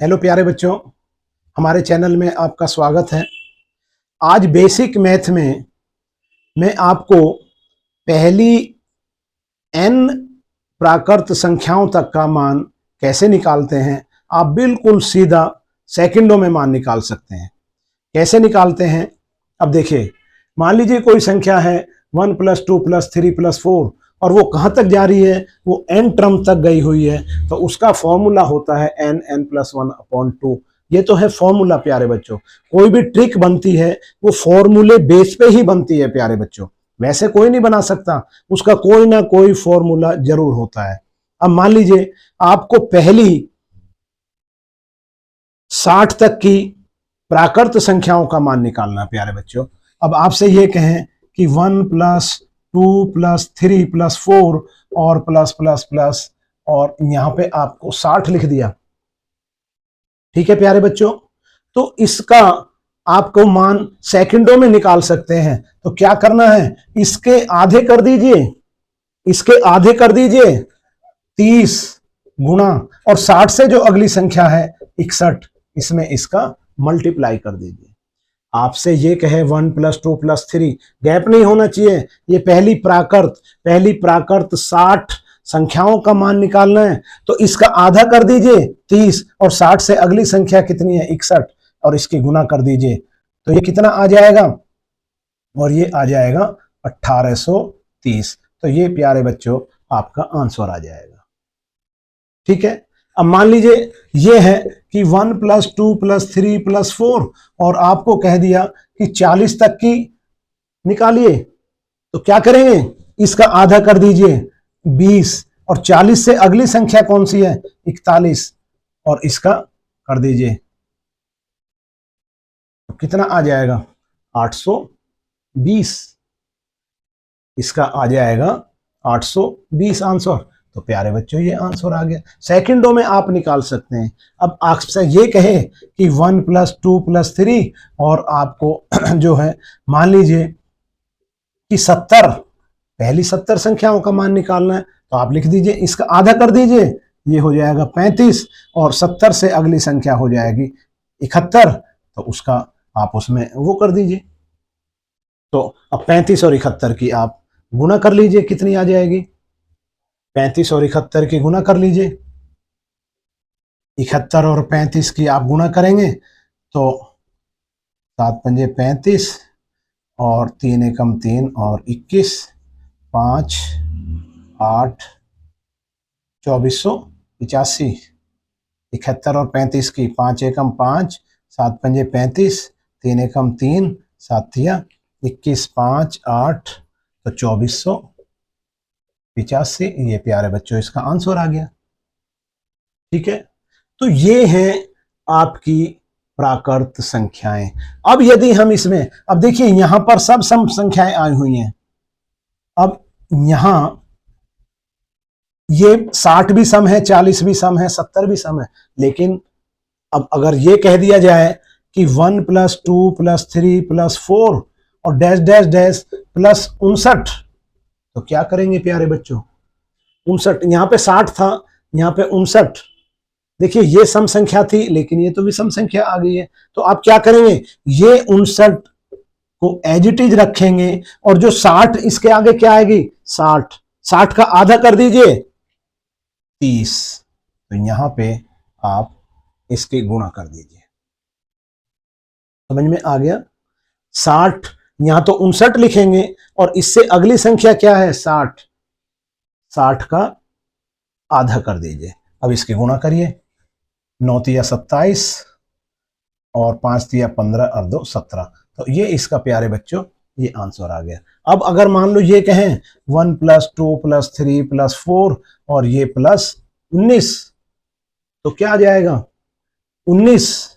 Hello प्यारे बच्चों, हमारे चैनल में आपका स्वागत है। आज बेसिक मैथ में मैं आपको पहली n प्राकृत संख्याओं तक का मान कैसे निकालते हैं, आप बिल्कुल सीधा सेकंडों में मान निकाल सकते हैं। कैसे निकालते हैं? अब देखिए, मान लीजिए कोई संख्या है 1 + 2 + 3 + 4 और वो कहाँ तक जा रही है, वो n टर्म तक गई हुई है, तो उसका फॉर्मूला होता है n+1/2। ये तो है फॉर्मूला प्यारे बच्चों। कोई भी ट्रिक बनती है वो फॉर्मूले बेस पे ही बनती है प्यारे बच्चों, वैसे कोई नहीं बना सकता, उसका कोई ना कोई फॉर्मूला जरूर होता है। अब मान लीजिए आपको पहली 60 तक की प्राकृत संख्याओं का मान निकालना है प्यारे बच्चों। अब आपसे ये कहें कि 1 + 2 + 3 + 4 और प्लस प्लस प्लस और यहां पे आपको 60 लिख दिया, ठीक है प्यारे बच्चों। तो इसका आपको मान सेकंडों में निकाल सकते हैं। तो क्या करना है, इसके आधे कर दीजिए, इसके आधे कर दीजिए 30 गुणा और 60 से जो अगली संख्या है 61, इसमें इसका मल्टीप्लाई कर दीजिए। आपसे ये कहे 1 + 2 + 3, गैप नहीं होना चाहिए। ये पहली प्राकृत 60 संख्याओं का मान निकालना है, तो इसका आधा कर दीजिए 30 और 60 से अगली संख्या कितनी है 61 और इसकी गुना कर दीजिए, तो ये कितना आ जाएगा, और ये आ जाएगा 1830। तो ये प्यारे बच्चों आपका आंसर आ जाएगा, ठीक है। अब मान लीजिए ये है कि 1 + 2 + 3 + 4 और आपको कह दिया कि 40 तक की निकालिए, तो क्या करेंगे, इसका आधा कर दीजिए 20 और 40 से अगली संख्या कौन सी है 41 और इसका कर दीजिए, तो कितना आ जाएगा 820, इसका आ जाएगा 820 आंसर। तो प्यारे बच्चों ये आंसर आ गया, सेकंडों में आप निकाल सकते हैं। अब आपसे ये कहे कि 1 + 2 + 3 और आपको जो है मान लीजिए कि 70, पहली 70 संख्याओं का मान निकालना है, तो आप लिख दीजिए, इसका आधा कर दीजिए, ये हो जाएगा 35 और 70 से अगली संख्या हो जाएगी 71, तो उसका आप उसमें वो कर दीजिए। तो अब 35 और 71 की आप गुना कर लीजिए, कितनी आ जाएगी, 35 और 71 की गुना कर लीजिए, 71 और 35 की आप गुना करेंगे तो 7 × 5 = 35 और 3 × 3 और 21, 5 8 2485, 71 और 35 की 5 × 5 7 × 5 = 35, 3 × 3 7 × 21, 5 8 तो 2485। ये प्यारे बच्चों इसका आंसर आ गया, ठीक है। तो ये है आपकी प्राकृत संख्याएं। अब यदि हम इसमें, अब देखिए यहां पर सब सम संख्याएं आई हुई हैं। अब यहां ये 60 भी सम है, 40 भी सम है, 70 भी सम है, लेकिन अब अगर ये कह दिया जाए कि 1 + 2 + 3 + 4 और डैश डैश डैश प्लस 59, तो क्या करेंगे प्यारे बच्चों, 59, यहां पे 60 था, यहां पे 59, देखिए ये सम संख्या थी लेकिन ये तो विषम संख्या आ गई है, तो आप क्या करेंगे, ये 59 को एज इट इज रखेंगे और जो 60 इसके आगे क्या आएगी 60, 60 का आधा कर दीजिए 30, तो यहां पे आप इसकी गुणा कर दीजिए। समझ में आ गया, 60 यहां तो 59 लिखेंगे और इससे अगली संख्या क्या है 60, 60 का आधा कर दीजिए। अब इसकी गुणा करिए, 9 × 3 = 27 और 5 × 3 = 15 और 2 = 17, तो ये इसका प्यारे बच्चों ये आंसर आ गया। अब अगर मान लो ये कहें 1 + 2 + 3 + 4 और ये प्लस 19, तो क्या आ जाएगा 19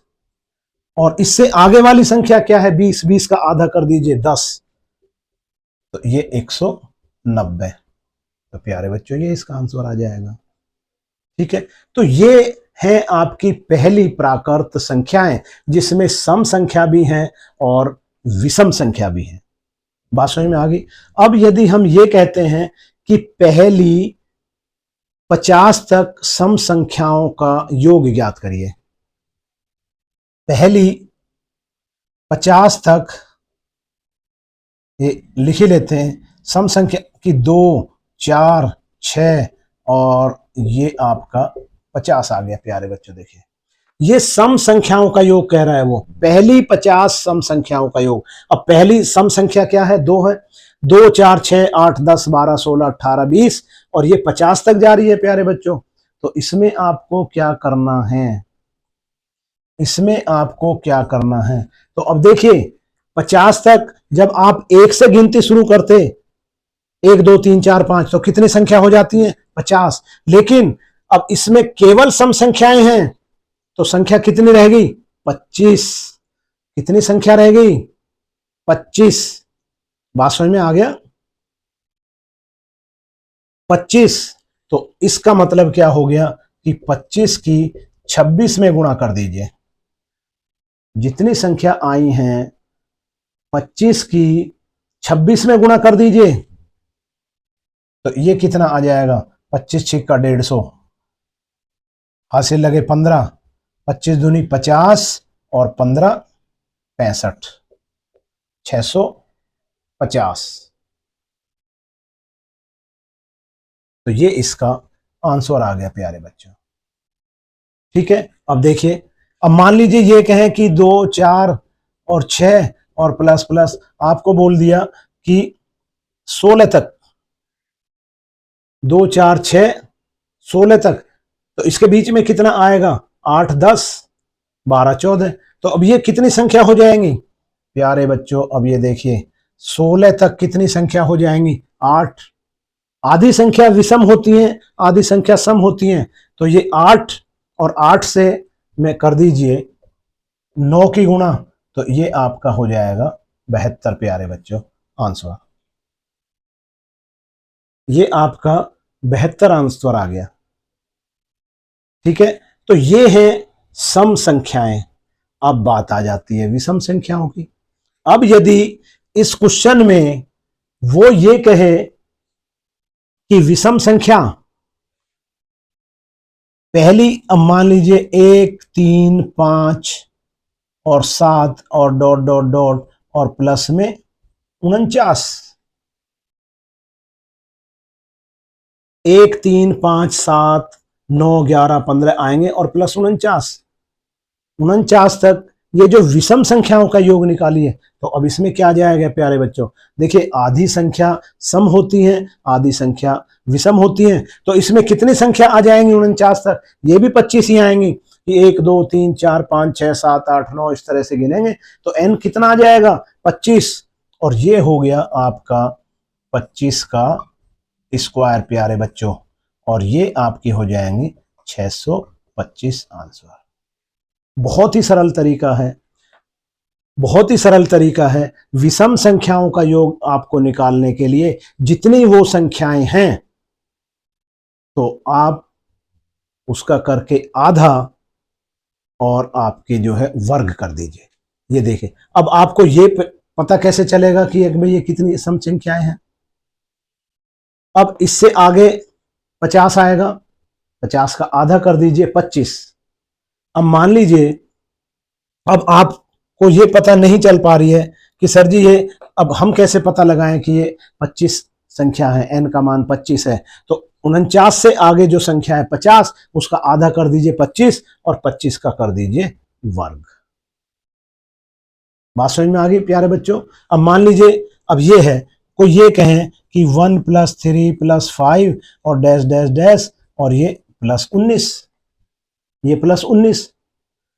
और इससे आगे वाली संख्या क्या है 20, 20 का आधा कर दीजिए 10, तो ये 190, तो प्यारे बच्चों ये इसका आंसर आ जाएगा, ठीक है। तो ये है आपकी पहली प्राकृत संख्याएं, जिसमें सम संख्या भी है और विषम संख्या भी है। बात समझ में आ गई। अब यदि हम ये कहते हैं कि पहली 50 तक सम संख्याओं का योग ज्ञात करिए, पहली 50 तक ये लिख ही लेते हैं, सम संख्या की 2, 4, 6 और ये आपका 50 आ गया प्यारे बच्चों। देखिए ये सम संख्याओं का योग कह रहा है वो, पहली 50 सम संख्याओं का योग। अब पहली सम संख्या क्या है? 2 है। 2, 4, 6, 8, 10, 12, 16, 18, 20 और ये 50 तक जा रही है प्यारे बच्चों। तो इसमें आपको क्या करना है? इसमें आपको क्या करना है? तो अब देखिए 50 तक जब आप 1 से गिनती शुरू करते, 1, 2, 3, 4, 5, तो कितनी संख्या हो जाती है? 50। लेकिन अब इसमें केवल सम संख्याएं हैं, तो संख्या कितनी रहेगी? 25। कितनी संख्या रहेगी? 25। बात समझ में आ गया? 25। तो इसका मतलब क्या हो गया कि 25 की 26 में गुणा कर दीजिए। जितनी संख्या आई हैं 25 की 26 में गुणा कर दीजिए, तो ये कितना आ जाएगा? 25 छिक्का 150, हासिल लगे 15, 25 दूनी 50 और 15 65, 650। तो ये इसका आंसर आ गया प्यारे बच्चों। ठीक है, अब देखिए, अब मान लीजिए ये कहें कि 2, 4 और 6 और प्लस प्लस आपको बोल दिया कि 16 तक, 2, 4, 6, 16 तक, तो इसके बीच में कितना आएगा? 8, 10, 12, 14। तो अब ये कितनी संख्या हो जाएंगी प्यारे बच्चों? अब ये देखिए 16 तक कितनी संख्या हो जाएंगी? 8। आधी संख्या विषम होती है, आधी संख्या सम होती है, तो ये 8 और 8 से में कर दीजिए 9 की गुणा, तो ये आपका हो जाएगा 72 प्यारे बच्चों आंसर। ये आपका 72 आंसर आ गया। ठीक है, तो ये है सम संख्याएं। अब बात आ जाती है विषम संख्याओं की। अब यदि इस क्वेश्चन में वो ये कहे कि विषम संख्या पहली, अब मान लीजिए 1, 3, 5 और 7 और डॉट डॉट डॉट और प्लस में 49, 1, 3, 5, 7, 9, 11, 15 आएंगे और प्लस 49 तक ये जो विषम संख्याओं का योग निकालिए। तो अब इसमें क्या जाएगा प्यारे बच्चों? देखिए आधी संख्या सम होती है, आधी संख्या विषम होती है, तो इसमें कितनी संख्या आ जाएंगी 49 तक? ये भी 25 ही आएंगी कि 1, 2, 3, 4, 5, 6, 7, 8, 9 इस तरह से गिनेंगे, तो n कितना आ जाएगा? 25। और ये हो गया आपका 25 का स्क्वायर प्यारे बच्चों, और ये आपकी हो जाएंगी 625 आंसर। बहुत ही सरल तरीका है, बहुत ही सरल तरीका है विषम संख्याओं का योग आपको निकालने के लिए। जितनी वो संख्याएं हैं तो आप उसका करके आधा और आपके जो है वर्ग कर दीजिए। ये देखिए, अब आपको ये पता कैसे चलेगा कि एक में ये कितनी सम संख्याएं हैं? अब इससे आगे 50 आएगा, 50 का आधा कर दीजिए 25। अब मान लीजिए अब आपको ये पता नहीं चल पा रही है कि सर जी ये अब हम कैसे पता लगाएं कि ये 25 संख्या है, n का मान 25 है। तो 49 से आगे जो संख्या है 50, उसका आधा कर दीजिए 25 और 25 का कर दीजिए वर्ग। बात समझ में आ गई प्यारे बच्चों? अब मान लीजिए अब ये है, कोई ये कहें कि 1 + 3 + 5 और डैश डैश डैश और ये +19, ये +19।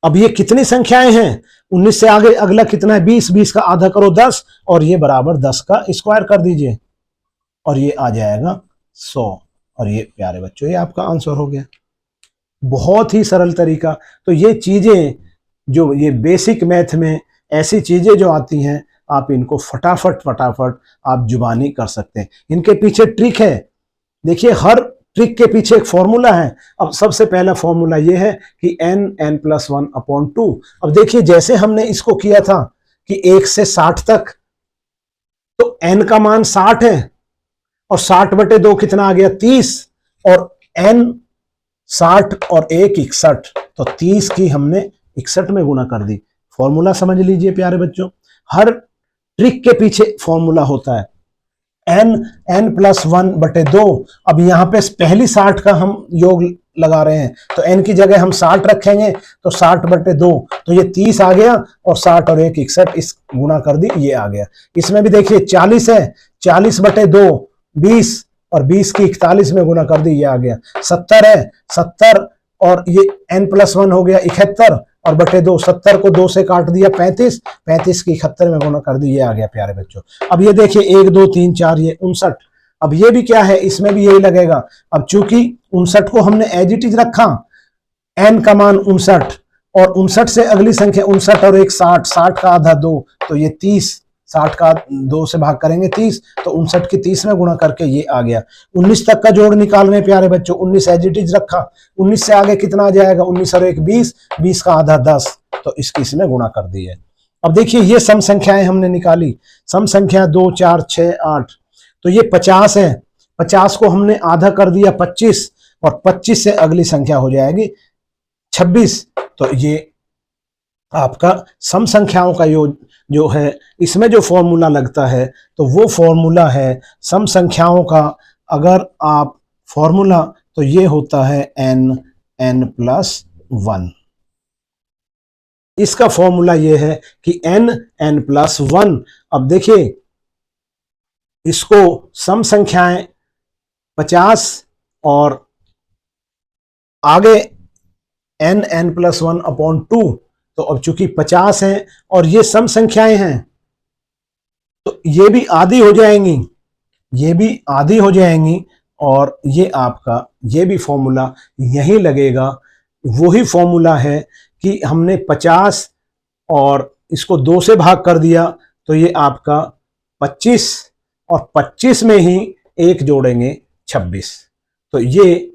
अब ये कितनी संख्याएं हैं? 19 से आगे अगला कितना है? 20। 20 का आधा करो 10 और ये बराबर 10 का स्क्वायर कर दीजिए और ये आ जाएगा 100। और ये प्यारे बच्चों ये आपका आंसर हो गया। बहुत ही सरल तरीका। तो ये चीजें जो ये बेसिक मैथ में ऐसी चीजें जो आती हैं, आप इनको फटाफट फटाफट आप जुबानी कर सकते हैं। इनके पीछे ट्रिक है। देखिए हर ट्रिक के पीछे एक फॉर्मूला है। अब सबसे पहला फॉर्मूला ये है कि n+1/2। अब देखिए जैसे हमने इसको किया था कि 1 से 60 तक, तो n का मान 60 है और 60/2 कितना आ गया? 30। और n 60 और 1 61, तो 30 की हमने 61 में गुना कर दी। फॉर्मूला समझ लीजिए प्यारे बच्चों, हर ट्रिक के पीछे फॉर्मूला होता है। n plus 1/2। अब यहाँ पे पहली 60 का हम योग लगा रहे हैं, तो n की जगह हम 60 रखेंगे, तो 60/2, तो ये 30 आ गया, और 60 और 1 61, इस गुना कर दी, ये आ गया। इसमें भी देखिए 40 है, 40/2 20, और 20 की 41 में गुना कर दी, ये आ गया। 70 है, 70 और ये n प्लस 1 हो गया 71, और बटे 2, 70 को 2 से काट दिया 35, 35 की 71 में गुना कर दी, ये आ गया प्यारे बच्चों। अब ये देखिए 1 2 3 4, ये 59। अब ये भी क्या है, इसमें भी यही लगेगा। अब चूंकि 59 को हमने एज इट इज रखा, n का मान 59, और 59 से अगली संख्या 59 और 1 60, 60 का आधा 2, तो ये 30, 60 का 2 से भाग करेंगे 30, तो 59 की 30 में गुणा करके ये आ गया। 19 तक का जोड़ निकाल रहे हैं प्यारे बच्चों, 19 एज इट इज रखा, 19 से आगे कितना आ जाएगा, 19 और 1 20, 20 का आधा 10, तो इसकी इसमें गुणा कर दी है। अब देखिए ये सम संख्याएं हमने निकाली, सम संख्या 2 4 6 8, तो ये 50 है, 50 को हमने आधा कर दिया 25, और 25 से अगली संख्या हो जाएगी 26, तो ये आपका सम संख्याओं का योग जो है, इसमें जो फॉर्मूला लगता है, तो वो फॉर्मूला है सम संख्याओं का। अगर आप फॉर्मूला, तो ये होता है n प्लस 1। इसका फॉर्मूला ये है कि n प्लस 1। अब देखिए इसको सम संख्याएं 50 और आगे n प्लस 1/2, तो अब चूंकि 50 है और ये सम संख्याएं हैं, तो ये भी आधी हो जाएंगी, ये भी आधी हो जाएंगी, और ये आपका ये भी फॉर्मूला यही लगेगा। वही फॉर्मूला है कि हमने 50 और इसको 2 से भाग कर दिया, तो ये आपका 25, और 25 में ही 1 जोड़ेंगे 26, तो ये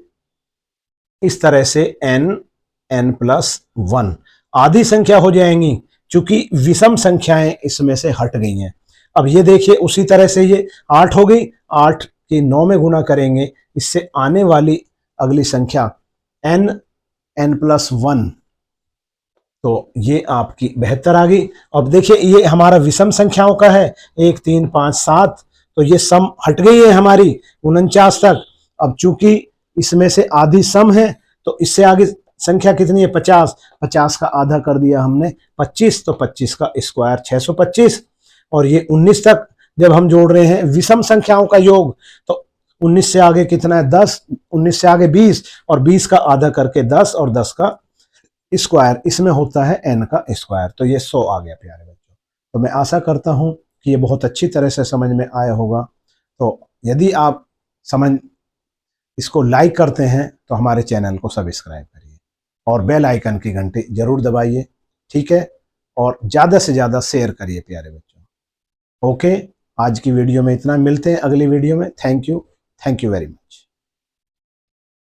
इस तरह से n प्लस 1 आधी संख्या हो जाएंगी, क्योंकि विषम संख्याएं इसमें से हट गई हैं। अब ये देखिए उसी तरह से ये 8 हो गई, 8 की 9 में गुना करेंगे, इससे आने वाली अगली संख्या n प्लस 1, तो ये आपकी 72 आ गई। अब देखिए ये हमारा विषम संख्याओं का है, 1 3 5 7, तो ये सम हट गई है हमारी 49 तक। अब चूंकि इसमें से आधी सम है, तो इससे आगे संख्या कितनी है, 50, 50 का आधा कर दिया हमने 25, तो 25 का स्क्वायर 625, और ये 19 तक जब हम जोड़ रहे हैं विषम संख्याओं का योग, तो 19 से आगे कितना है 10, 19 से आगे 20, और 20 का आधा करके 10, और 10 का स्क्वायर, इसमें होता है n का स्क्वायर, तो ये 100 आ गया प्यारे बच्चों। तो मैं आशा करता हूं कि ये बहुत अच्छी तरह से समझ में आया होगा। तो यदि आप इसको लाइक करते हैं, तो हमारे चैनल को सब्सक्राइब करिए, और बेल आइकन की घंटी जरूर दबाइए, ठीक है, और ज़्यादा से ज़्यादा शेयर करिए प्यारे बच्चों। ओके, आज की वीडियो में इतना, मिलते हैं अगली वीडियो में। Thank you very much.